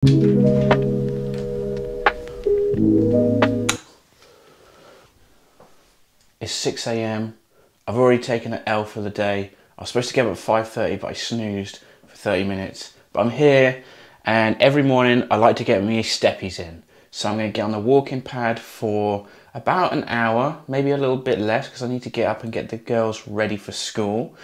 It's 6 AM. I've already taken an L for the day. I was supposed to get up at 5:30, but I snoozed for 30 minutes. But I'm here, and every morning I like to get me steppies in. So I'm going to get on the walking pad for about an hour, maybe a little bit less, because I need to get up and get the girls ready for school.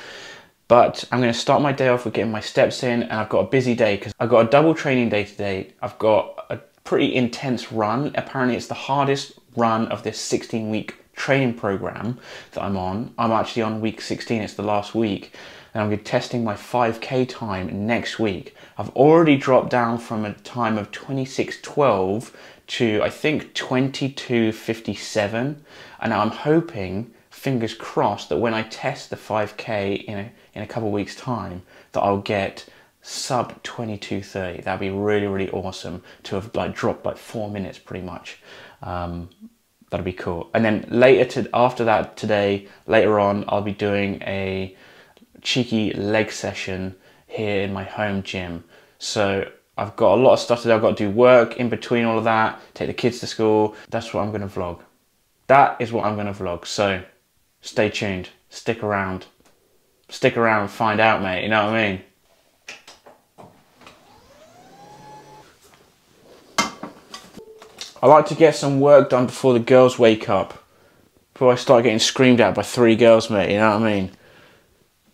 But I'm going to start my day off with getting my steps in, and I've got a busy day because I've got a double training day today. I've got a pretty intense run. Apparently it's the hardest run of this 16-week training program that I'm on. I'm actually on week 16, it's the last week, and I'm going to be testing my 5K time next week. I've already dropped down from a time of 26:12 to I think 22:57, and now I'm hoping, fingers crossed, that when I test the 5K in a couple of weeks time, that I'll get sub 22:30. That'd be really, really awesome to have dropped 4 minutes pretty much. That'd be cool. And then later after that today, later on, I'll be doing a cheeky leg session here in my home gym. So I've got a lot of stuff today. I've got to do work in between all of that, take the kids to school. That's what I'm going to vlog. That is what I'm going to vlog. So stay tuned, stick around and find out, mate. You know what I mean? I like to get some work done before the girls wake up, before I start getting screamed at by 3 girls, mate, you know what I mean?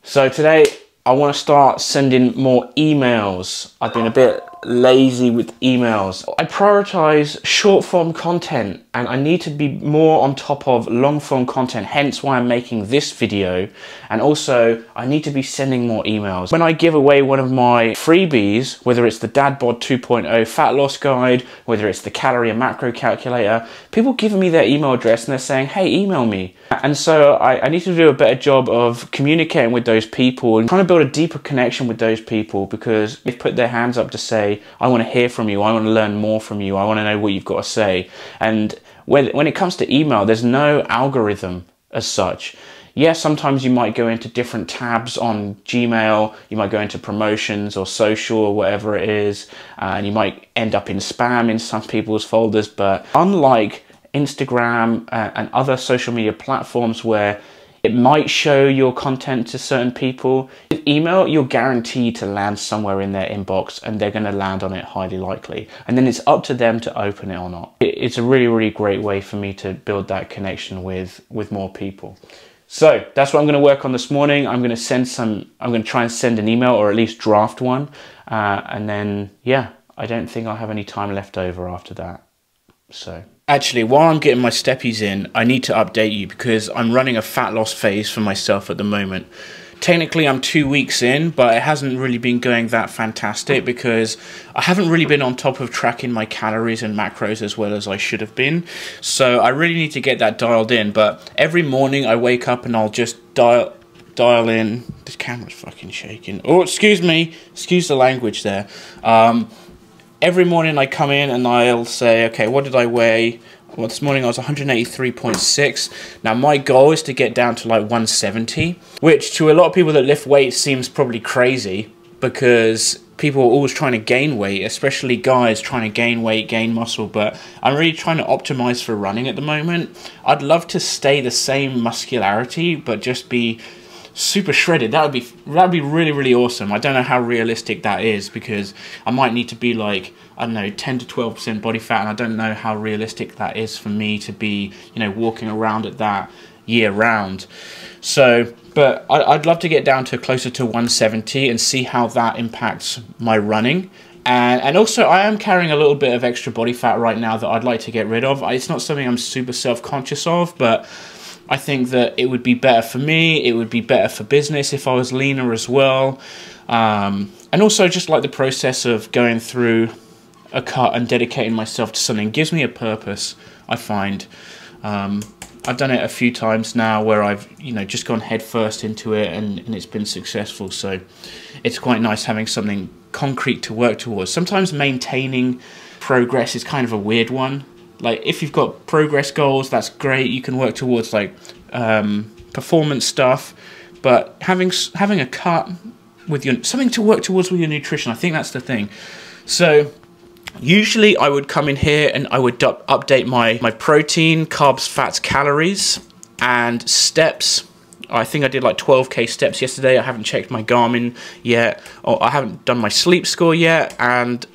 So today, I want to start sending more emails. I've been a bit lazy with emails. I prioritize short form content, and I need to be more on top of long form content, hence why I'm making this video. And also I need to be sending more emails. When I give away one of my freebies, whether it's the Dad Bod 2.0 fat loss guide, whether it's the calorie and macro calculator, people give me their email address and they're saying, hey, email me. And so I need to do a better job of communicating with those people and trying to build a deeper connection with those people, because they've put their hands up to say, I want to hear from you, I want to learn more from you, I want to know what you've got to say. And when it comes to email, there's no algorithm as such. Yes, sometimes you might go into different tabs on Gmail, you might go into promotions or social or whatever it is, and you might end up in spam in some people's folders. But unlike Instagram and other social media platforms where it might show your content to certain people, with email, you're guaranteed to land somewhere in their inbox, and they're going to land on it highly likely. And then it's up to them to open it or not. It's a really, really great way for me to build that connection with more people. So that's what I'm going to work on this morning. I'm going to try and send an email, or at least draft one. And then, yeah, I don't think I'll have any time left over after that. So actually, while I'm getting my steppies in, I need to update you because I'm running a fat loss phase for myself at the moment. Technically, I'm 2 weeks in, but it hasn't really been going that fantastic because I haven't really been on top of tracking my calories and macros as well as I should have been. So I really need to get that dialed in. But every morning I wake up and I'll just dial in. This camera's fucking shaking. Oh, excuse me. Excuse the language there. Every morning I come in and I'll say, okay, what did I weigh? Well, this morning I was 183.6. Now my goal is to get down to like 170, which to a lot of people that lift weights seems probably crazy because people are always trying to gain weight, especially guys trying to gain weight, gain muscle. But I'm really trying to optimize for running at the moment. I'd love to stay the same muscularity, but just be super shredded. That'd be really, really awesome. I don't know how realistic that is because I might need to be like, I don't know, 10 to 12% body fat, and I don't know how realistic that is for me to be, you know, walking around at that year round. So, but I'd love to get down to closer to 170 and see how that impacts my running. And also, I am carrying a little bit of extra body fat right now that I'd like to get rid of. It's not something I'm super self-conscious of, but I think that it would be better for me, it would be better for business if I was leaner as well. And also just like the process of going through a cut and dedicating myself to something gives me a purpose, I find. I've done it a few times now where I've, you know, just gone head first into it and it's been successful. So it's quite nice having something concrete to work towards. Sometimes maintaining progress is kind of a weird one. Like if you've got progress goals, that's great. You can work towards like performance stuff, but having a cut with something to work towards with your nutrition, I think that's the thing. So Usually I would come in here and I would update my protein, carbs, fats, calories, and steps. I think I did like 12k steps yesterday. I haven't checked my Garmin yet, or I haven't done my sleep score yet, and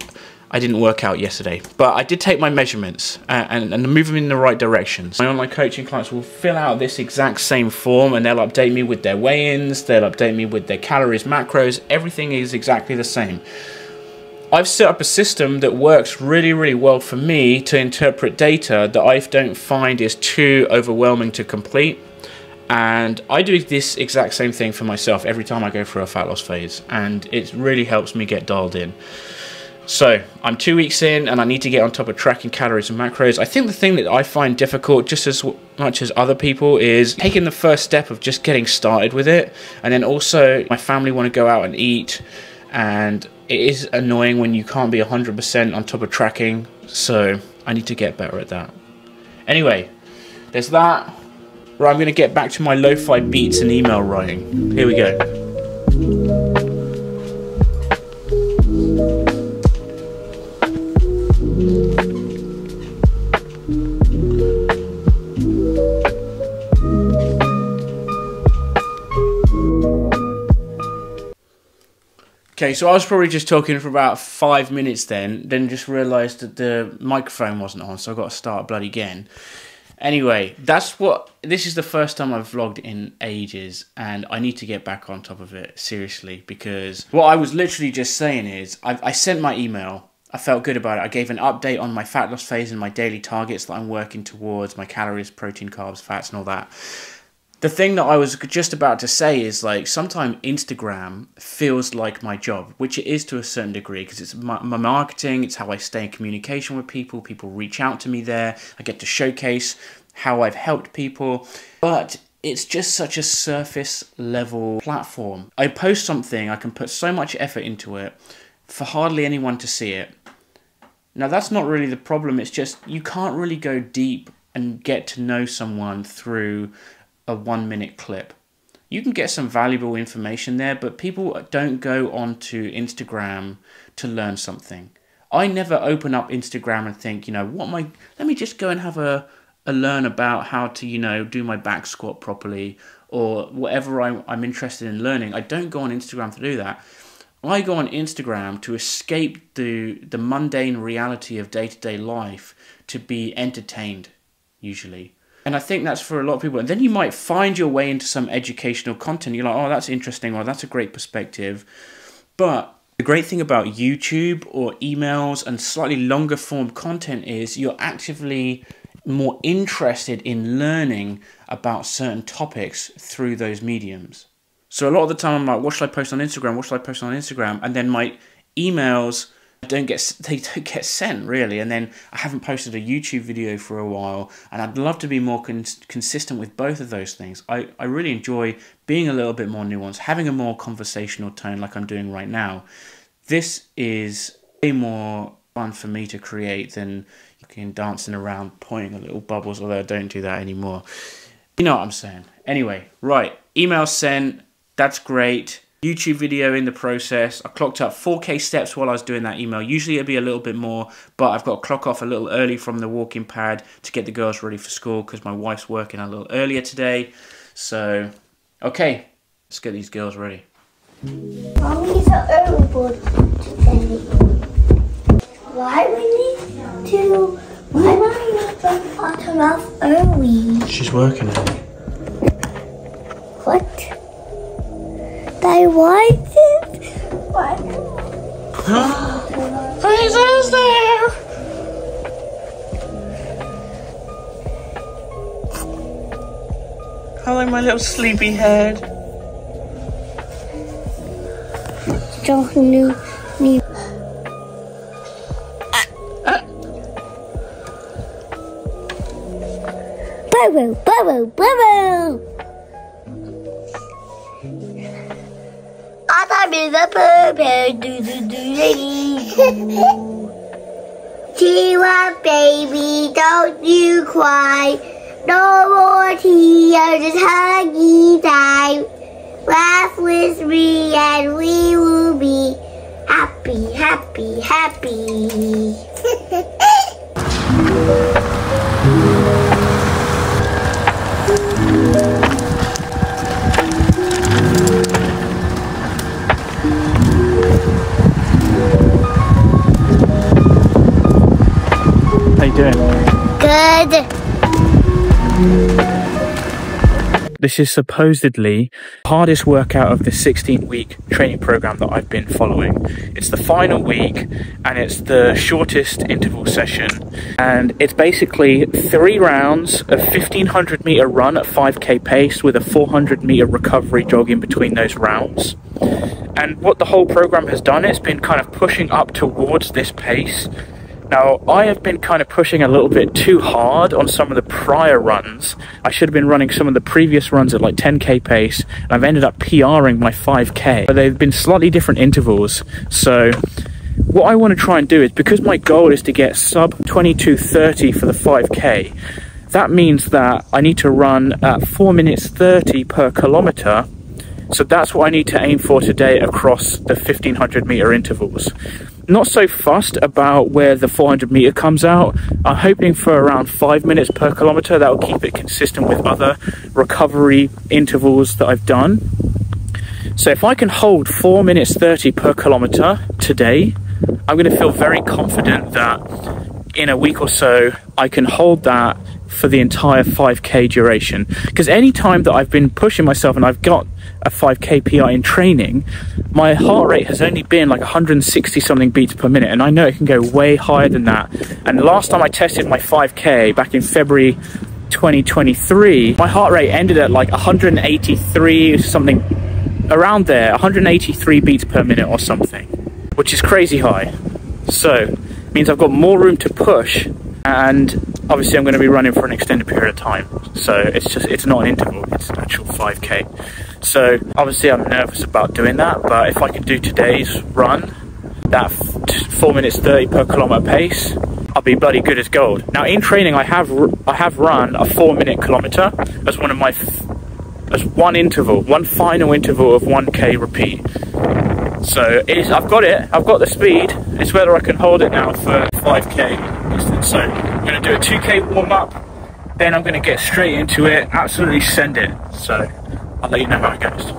I didn't work out yesterday. But I did take my measurements and move them in the right directions. My online coaching clients will fill out this exact same form, and they'll update me with their weigh-ins, they'll update me with their calories, macros, everything is exactly the same. I've set up a system that works really, really well for me to interpret data that I don't find is too overwhelming to complete. And I do this exact same thing for myself every time I go through a fat loss phase, and it really helps me get dialed in. So I'm 2 weeks in and I need to get on top of tracking calories and macros. I think the thing that I find difficult just as much as other people is taking the first step of just getting started with it. And then also my family want to go out and eat, and it is annoying when you can't be 100% on top of tracking, so I need to get better at that. Anyway, there's that. Right, I'm going to get back to my lo-fi beats and email writing. Here we go. Okay, so I was probably just talking for about 5 minutes then just realised that the microphone wasn't on, so I've got to start bloody again. Anyway, this is the first time I've vlogged in ages, and I need to get back on top of it, seriously, because what I was literally just saying is, I sent my email, I felt good about it, I gave an update on my fat loss phase and my daily targets that I'm working towards, my calories, protein, carbs, fats and all that. The thing that I was just about to say is, like, sometimes Instagram feels like my job, which it is to a certain degree, because it's my marketing, it's how I stay in communication with people, people reach out to me there, I get to showcase how I've helped people, but it's just such a surface level platform. I post something, I can put so much effort into it for hardly anyone to see it. Now that's not really the problem, it's just you can't really go deep and get to know someone through a 1 minute clip. You can get some valuable information there, but people don't go onto Instagram to learn something. I never open up Instagram and think, you know, let me just go and have a learn about how to, you know, do my back squat properly, or whatever I'm interested in learning. I don't go on Instagram to do that. I go on Instagram to escape the mundane reality of day-to-day life, to be entertained, usually. And I think that's for a lot of people. And then you might find your way into some educational content. You're like, oh, that's interesting, or that's a great perspective. But the great thing about YouTube or emails and slightly longer form content is you're actively more interested in learning about certain topics through those mediums. So a lot of the time I'm like, what should I post on Instagram? What should I post on Instagram? And then my emails don't get sent, really. And then I haven't posted a YouTube video for a while, and I'd love to be more consistent with both of those things. I really enjoy being a little bit more nuanced, having a more conversational tone like I'm doing right now. This is way more fun for me to create than dancing around pointing at little bubbles, although I don't do that anymore. You know what I'm saying. Anyway, right, email sent, that's great. YouTube video in the process. I clocked up 4k steps while I was doing that email. Usually it'd be a little bit more, but I've got to clock off a little early from the walking pad to get the girls ready for school, because my wife's working a little earlier today. So, okay, let's get these girls ready. Mommy's so early today. Why am I not bottom off early? She's working early. What? I want it. What? Fraser's there! Hello, my little sleepy head. Don't need. Bubble, bubble, bubble. I'm in the purple, Chihuahua baby, don't you cry. No more tears, just huggy time. Laugh with me and we will be happy, happy, happy. doing? Good. This is supposedly the hardest workout of the 16-week training program that I've been following. It's the final week and it's the shortest interval session. And it's basically 3 rounds of 1500 meter run at 5k pace with a 400 meter recovery jog in between those rounds. And what the whole program has done, it's been kind of pushing up towards this pace. Now, I have been kind of pushing a little bit too hard on some of the prior runs. I should have been running some of the previous runs at like 10k pace, and I've ended up PRing my 5k. But they've been slightly different intervals. So what I want to try and do is, because my goal is to get sub 22:30 for the 5k, that means that I need to run at 4 minutes 30 per kilometer. So that's what I need to aim for today across the 1500 meter intervals. Not so fussed about where the 400 meter comes out. I'm hoping for around 5 minutes per kilometer. That will keep it consistent with other recovery intervals that I've done. So if I can hold 4 minutes 30 per kilometer today, I'm going to feel very confident that in a week or so I can hold that for the entire 5k duration. Because any time that I've been pushing myself and I've got a 5k PR in training, my heart rate has only been like 160 something beats per minute, and I know it can go way higher than that. And the last time I tested my 5k back in February 2023, my heart rate ended at like 183 something, around there, 183 beats per minute or something, which is crazy high. So it means I've got more room to push, and obviously I'm going to be running for an extended period of time. So it's not an interval, it's an actual 5k. So obviously I'm nervous about doing that, but if I can do today's run, that 4 minutes 30 per kilometer pace, I'll be bloody good as gold. Now in training I have run a 4 minute kilometer as one of my as one final interval of 1k repeat. So I've got the speed. It's whether I can hold it now for 5k distance. So I'm going to do a 2k warm up, then I'm going to get straight into it, absolutely send it. So I'll let you know how it goes.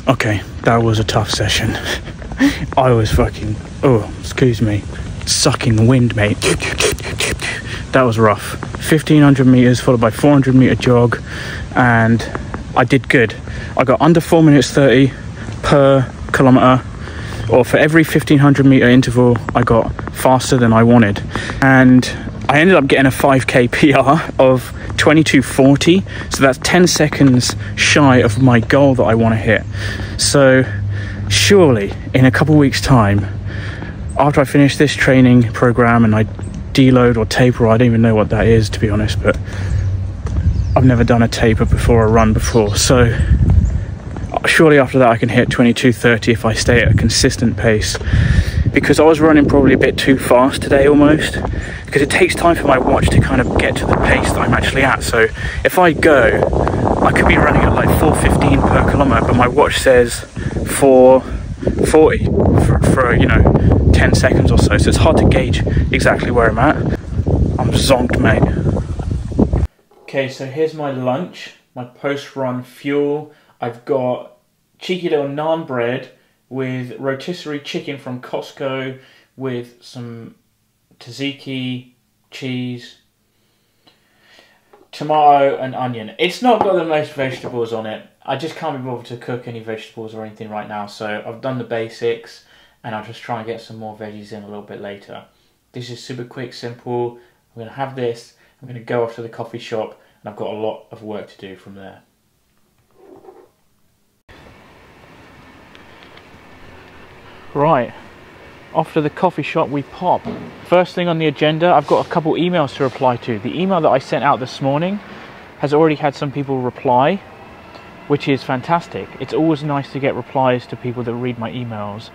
Okay, that was a tough session. I was fucking, excuse me, sucking wind, mate. That was rough. 1500 meters followed by 400 meter jog, and I did good. I got under 4 minutes 30 per kilometer, or for every 1500 meter interval I got faster than I wanted, and I ended up getting a 5k PR of 22:40, so that's 10 seconds shy of my goal that I want to hit. So surely in a couple weeks time, after I finish this training program and I deload or taper, I don't even know what that is, to be honest, but I've never done a taper before, a run before, so surely after that I can hit 22:30 if I stay at a consistent pace. Because I was running probably a bit too fast today almost, because it takes time for my watch to kind of get to the pace that I'm actually at. So if I go, I could be running at like 4:15 per kilometer, but my watch says 4:40 for you know, 10 seconds or so. So it's hard to gauge exactly where I'm at. I'm zonked, mate. Okay, so here's my lunch, my post-run fuel. I've got cheeky little naan bread with rotisserie chicken from Costco with some tzatziki, cheese. tomato and onion. It's not got the most vegetables on it. I just can't be bothered to cook any vegetables or anything right now, so I've done the basics and I'll just try and get some more veggies in a little bit later. This is super quick, simple. I'm going to have this, I'm going to go off to the coffee shop, and I've got a lot of work to do from there. Right, off to the coffee shop we pop. First thing on the agenda, I've got a couple emails to reply to. The email that I sent out this morning has already had some people reply, which is fantastic. It's always nice to get replies to people that read my emails.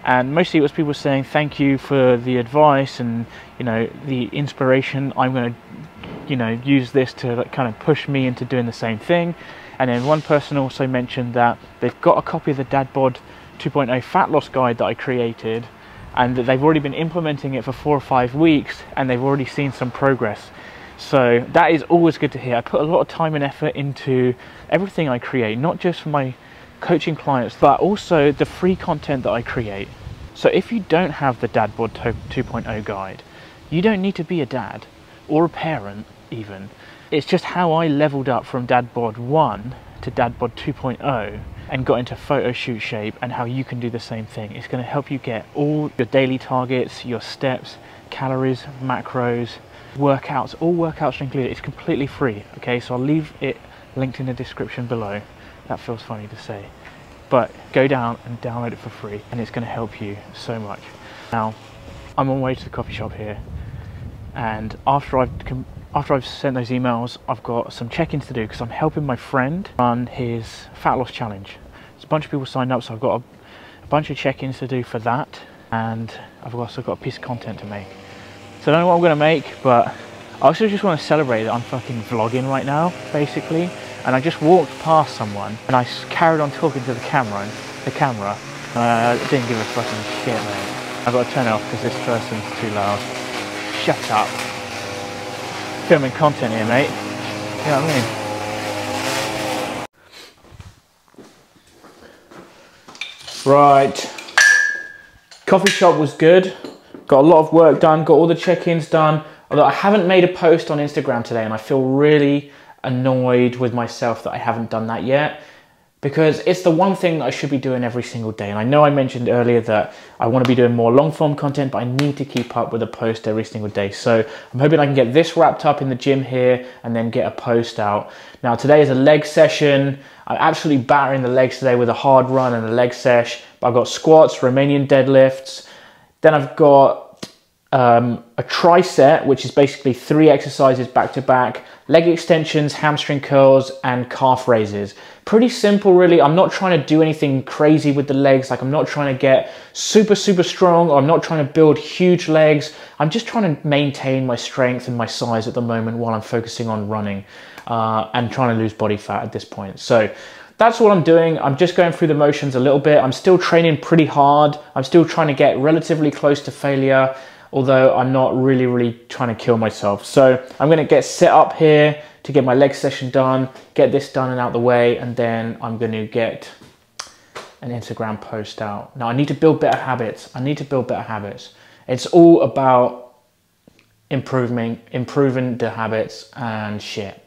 And mostly it was people saying thank you for the advice and, you know, the inspiration. I'm going to, you know, use this to like, kind of push me into doing the same thing. And then one person also mentioned that they've got a copy of the Dad Bod 2.0 fat loss guide that I created, and that they've already been implementing it for 4 or 5 weeks and they've already seen some progress. So that is always good to hear. I put a lot of time and effort into everything I create, not just for my coaching clients, but also the free content that I create. So if you don't have the Dad Bod 2.0 guide, you don't need to be a dad or a parent even. It's just how I leveled up from Dad Bod 1 to Dad Bod 2.0 and got into photo shoot shape, and how you can do the same thing. It's going to help you get all your daily targets, your steps, calories, macros, workouts, all workouts are included. It's completely free, okay? So I'll leave it linked in the description below. That feels funny to say, but go down and download it for free, and it's going to help you so much. Now, I'm on my way to the coffee shop here, and after I've sent those emails, I've got some check-ins to do because I'm helping my friend run his fat loss challenge. There's a bunch of people signed up, so I've got a bunch of check-ins to do for that, and I've also got a piece of content to make. So I don't know what I'm going to make, but I also just want to celebrate that I'm fucking vlogging right now, basically. And I just walked past someone, and I carried on talking to the camera, and I didn't give a fucking shit, mate. I've got to turn it off because this person's too loud. Shut up. Filming content here, mate. You know what I mean? Right. Coffee shop was good. Got a lot of work done, got all the check-ins done. Although I haven't made a post on Instagram today, and I feel really annoyed with myself that I haven't done that yet, because it's the one thing that I should be doing every single day. And I know I mentioned earlier that I want to be doing more long form content, but I need to keep up with a post every single day. So I'm hoping I can get this wrapped up in the gym here and then get a post out. Now today is a leg session. I'm absolutely battering the legs today with a hard run and a leg sesh. But I've got squats, Romanian deadlifts. Then I've got a tricep, which is basically 3 exercises back to back, leg extensions, hamstring curls, and calf raises. Pretty simple, really. I'm not trying to do anything crazy with the legs. Like, I'm not trying to get super strong, or I'm not trying to build huge legs. I'm just trying to maintain my strength and my size at the moment while I'm focusing on running and trying to lose body fat at this point. So that's what I'm doing. I'm just going through the motions a little bit. I'm still training pretty hard. I'm still trying to get relatively close to failure, although I'm not really trying to kill myself. So I'm going to get set up here to get my leg session done, get this done and out the way, and then I'm going to get an Instagram post out. Now I need to build better habits. It's all about improving the habits and shit.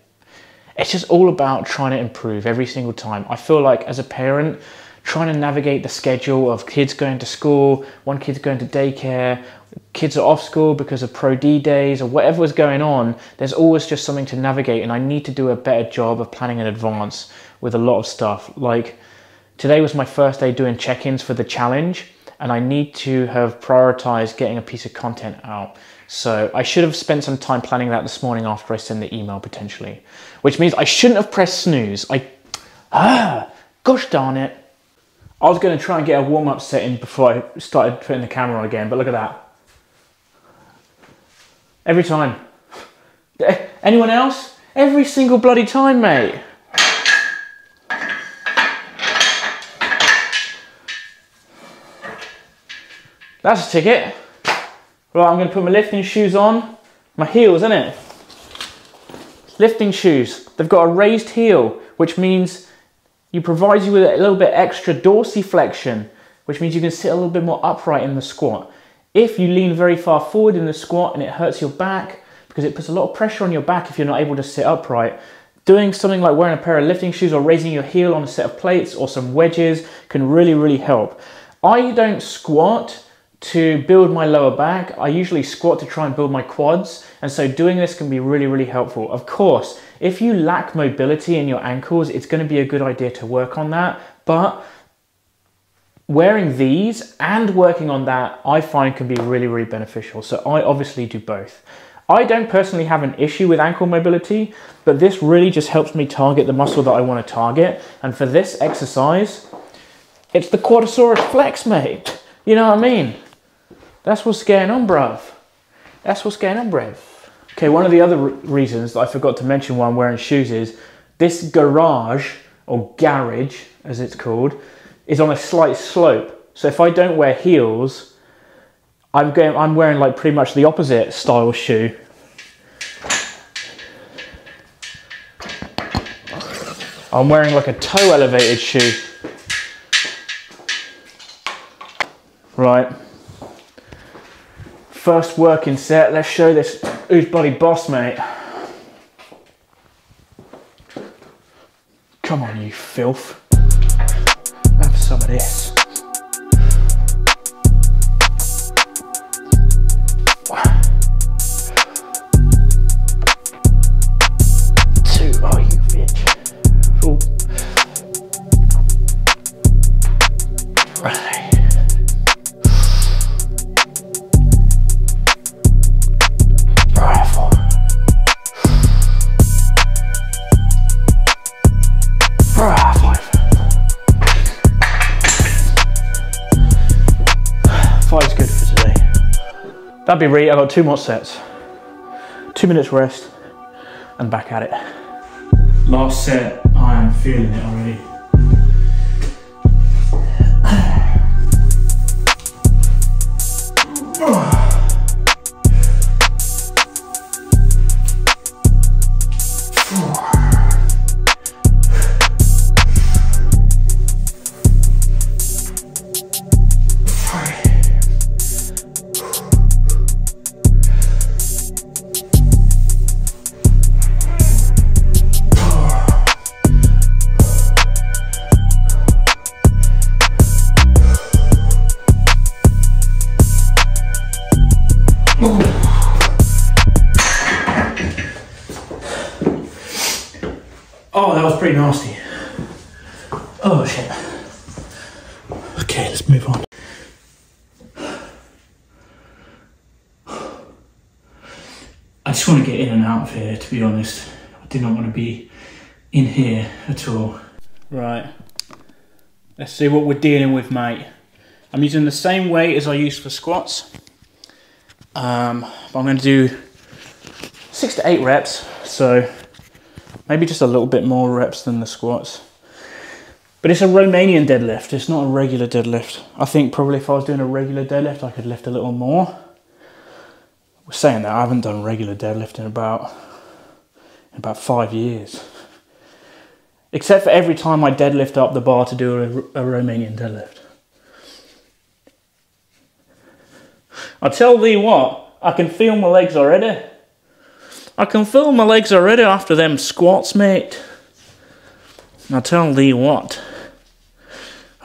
It's just all about trying to improve every single time. I feel like as a parent, trying to navigate the schedule of kids going to school, one kid's going to daycare, kids are off school because of Pro D days or whatever was going on, there's always just something to navigate, and I need to do a better job of planning in advance with a lot of stuff. Like today was my first day doing check-ins for the challenge, and I need to have prioritized getting a piece of content out. So I should have spent some time planning that this morning after I send the email potentially, which means I shouldn't have pressed snooze. Gosh darn it. I was going to try and get a warm-up setting before I started putting the camera on again, but look at that. Every time. Anyone else? Every single bloody time, mate. That's a ticket. Right, I'm going to put my lifting shoes on. My heels, isn't it? Lifting shoes. They've got a raised heel, which means it provides you with a little bit extra dorsiflexion, which means you can sit a little bit more upright in the squat. If you lean very far forward in the squat and it hurts your back, because it puts a lot of pressure on your back if you're not able to sit upright. Doing something like wearing a pair of lifting shoes or raising your heel on a set of plates or some wedges can really, really help. I don't squat to build my lower back. I usually squat to try and build my quads, and so doing this can be really, really helpful. Of course, if you lack mobility in your ankles, it's going to be a good idea to work on that, but wearing these and working on that, I find can be really, really beneficial. So I obviously do both. I don't personally have an issue with ankle mobility, but this really just helps me target the muscle that I want to target. And for this exercise, it's the quadosaurus flex, mate. You know what I mean? That's what's going on, bruv. That's what's going on, bruv. Okay, one of the other reasons that I forgot to mention while I'm wearing shoes is this garage, or garage as it's called, is on a slight slope. So if I don't wear heels, I'm wearing like pretty much the opposite style shoe. I'm wearing like a toe elevated shoe. Right. First working set, let's show this who's bloody boss, mate. Come on, you filth. Have some of this. Oh, you bitch. Ooh. Right. Right, 4. Right, 5. 5's good for today. That'd be right. I've got 2 more sets. 2 minutes rest and back at it. Last set, I am feeling it already. Oh, that was pretty nasty. Oh shit. Okay, let's move on. I just want to get in and out of here, to be honest. I do not want to be in here at all. Right. Let's see what we're dealing with, mate. I'm using the same weight as I used for squats. But I'm going to do 6 to 8 reps, so maybe just a little bit more reps than the squats. But it's a Romanian deadlift, it's not a regular deadlift. I think probably if I was doing a regular deadlift, I could lift a little more. Saying that, I haven't done regular deadlift in about 5 years. Except for every time I deadlift up the bar to do a Romanian deadlift. I tell thee what, I can feel my legs already. I can feel my legs already after them squats, mate. I tell thee what.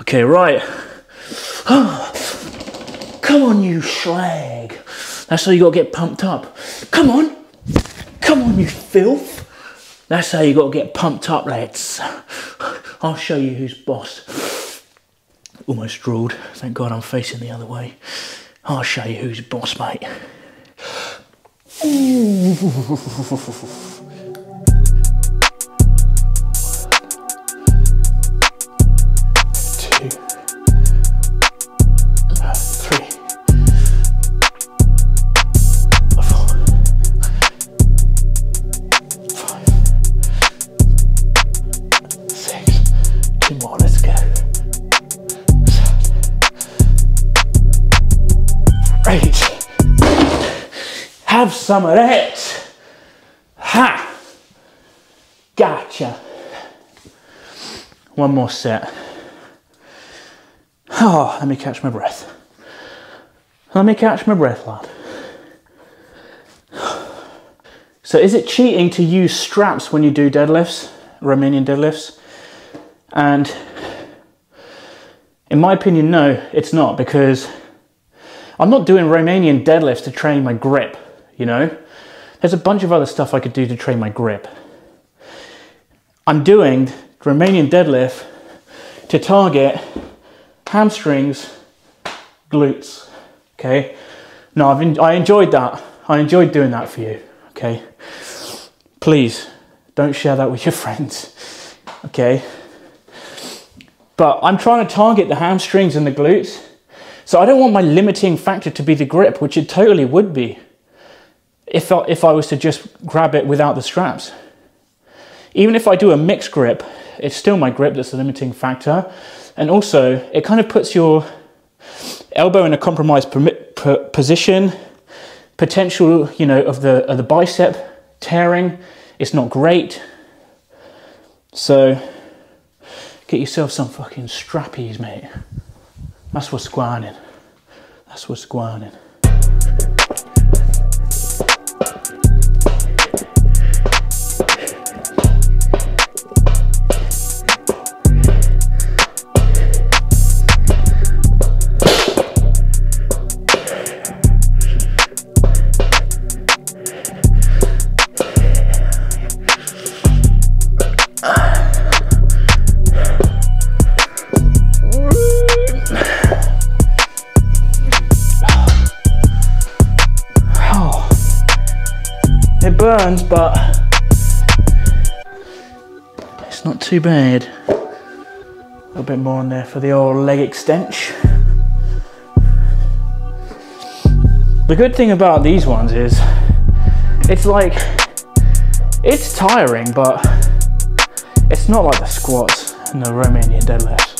Okay, right. Come on, you slag. That's how you gotta get pumped up. Come on. Come on, you filth. That's how you gotta get pumped up, lads. I'll show you who's boss. Almost drooled. Thank God I'm facing the other way. I'll show you who's boss, mate. Ooh. 2, 3, 4, 5, 6. 2 more, let's go. 8. Have some of that. Ha! Gotcha. 1 more set. Oh, let me catch my breath. Let me catch my breath, lad. So is it cheating to use straps when you do deadlifts, Romanian deadlifts? And in my opinion, no, it's not, because I'm not doing Romanian deadlifts to train my grip, you know? There's a bunch of other stuff I could do to train my grip. I'm doing Romanian deadlift to target hamstrings, glutes, okay? No, I enjoyed that. I enjoyed doing that for you, okay? Please, don't share that with your friends, okay? But I'm trying to target the hamstrings and the glutes. So I don't want my limiting factor to be the grip, which it totally would be if I was to just grab it without the straps. Even if I do a mixed grip, it's still my grip that's the limiting factor. And also, it kind of puts your elbow in a compromised position. Potential, you know, of the bicep tearing, it's not great. So get yourself some fucking strappies, mate. That's what's going on. That's what's going on. Burns, but it's not too bad. A little bit more on there for the old leg extension. The good thing about these ones is it's it's tiring, but it's not like the squats and the Romanian deadlifts.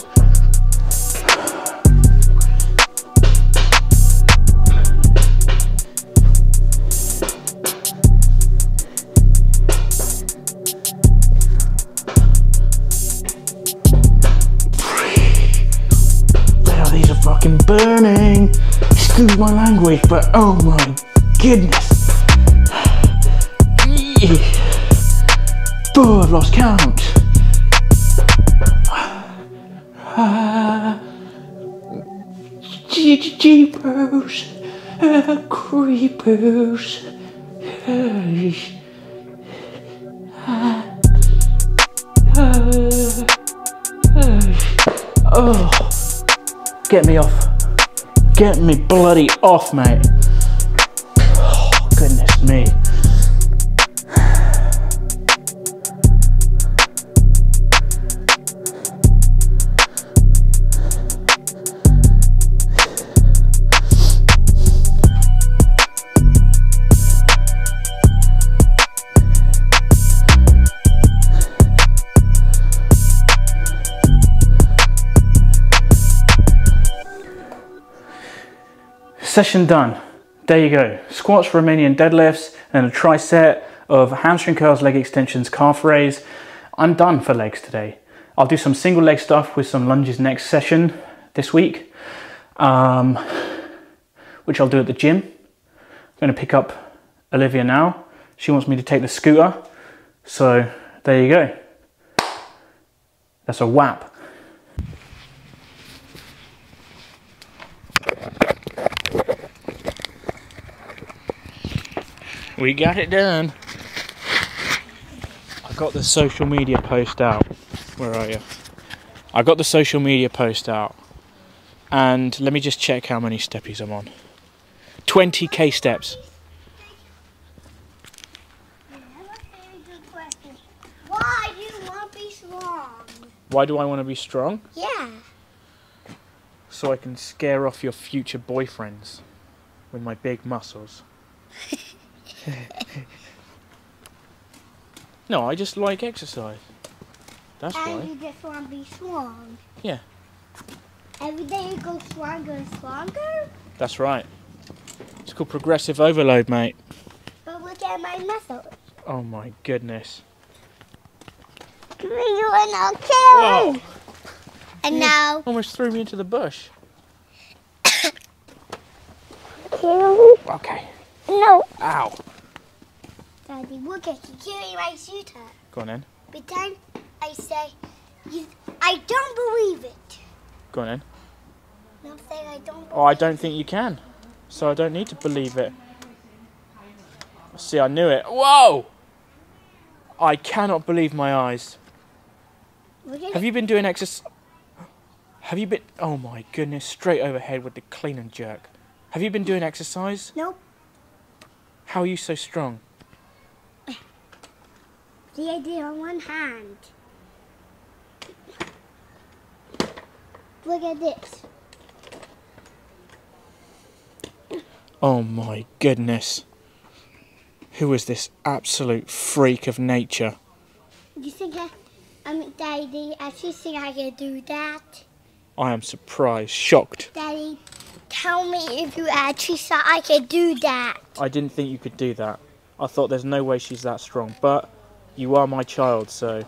Burning, excuse my language, but oh my goodness. Oh, I've lost count. Jeepers, creepers. Oh, get me off. Get me bloody off, mate. Oh, goodness me. Session done. There you go. Squats, Romanian deadlifts, and a tricep of hamstring curls, leg extensions, calf raise. I'm done for legs today. I'll do some single leg stuff with some lunges next session this week, which I'll do at the gym. I'm going to pick up Olivia now. She wants me to take the scooter. So there you go. That's a whap. We got it done. I got the social media post out. Where are you? I got the social media post out. And let me just check how many steppies I'm on. 20k steps. Why do you want to be strong? Why do I want to be strong? Yeah. So I can scare off your future boyfriends with my big muscles. No, I just like exercise. That's why. And you just want to be strong. Yeah. Every day you go stronger and stronger? That's right. It's called progressive overload, mate. But look at my muscles. Oh my goodness. You are not killing. And now... Almost threw me into the bush. Kill. Okay. No. Ow. Daddy, look at you carrying my shooter. Go on then. But then I say, I don't believe it. Go on then. No, I'm saying I don't believe Oh, I don't think you can. So I don't need to believe it. See, I knew it. Whoa! I cannot believe my eyes. Have you been doing exercise? Have you been... Oh my goodness, straight overhead with the clean and jerk. Have you been doing exercise? Nope. How are you so strong? See, I did on one hand. Look at this. Oh my goodness. Who is this absolute freak of nature? You think Daddy, I just think I can do that. I am surprised, shocked. Daddy, tell me if you actually thought I could do that. I didn't think you could do that. I thought there's no way she's that strong, but you are my child, so...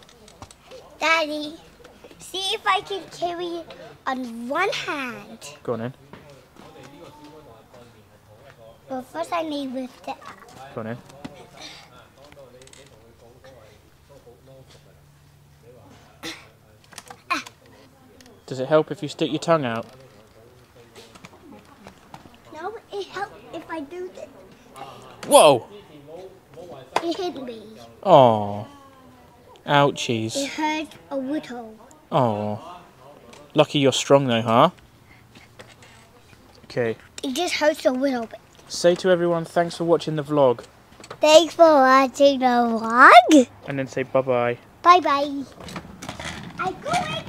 Daddy, see if I can carry it on one hand. Go on in. But first I need to lift it up. Go on in. Does it help if you stick your tongue out? No, it helps if I do this. Whoa! It hit me. Oh, ouchies. It hurt a little. Oh, lucky you're strong though, huh? Okay. It just hurts a little bit. Say to everyone, thanks for watching the vlog. Thanks for watching the vlog. And then say bye-bye. Bye-bye. I go